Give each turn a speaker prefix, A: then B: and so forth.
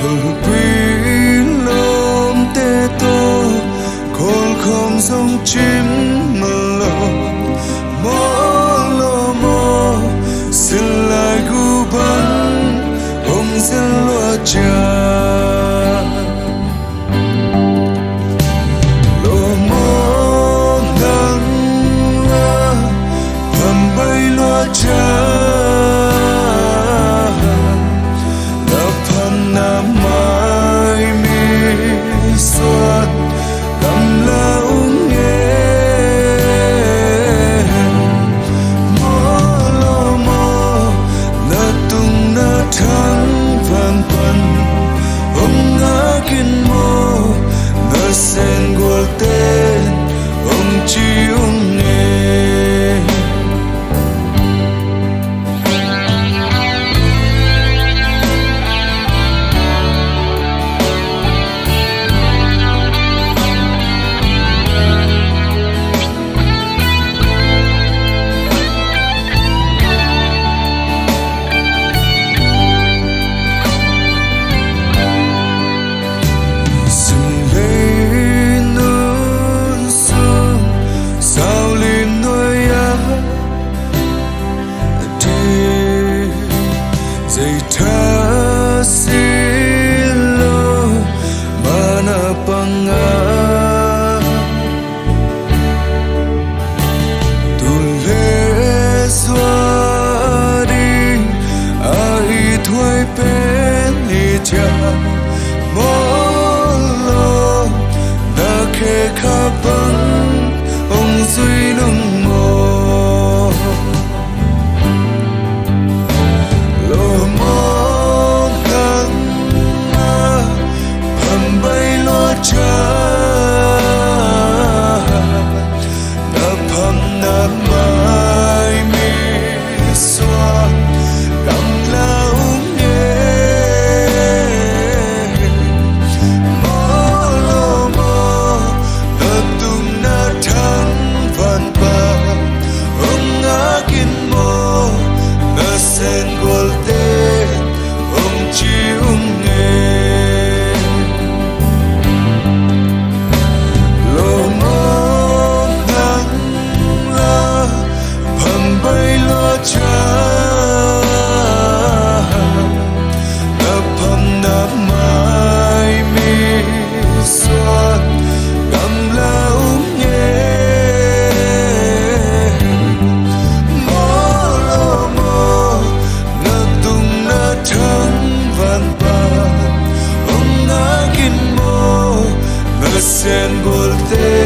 A: Pin lom te to col không sông chim mà lo xin lại gu bắn ông xin lo cha lo mơ nắng la thầm bay lo cha sen gol tên ông chi ông nghe ta silo mana panga tule swadi ai thoi pen ni cha molo da khe kha bang ông suy lung mo sen golte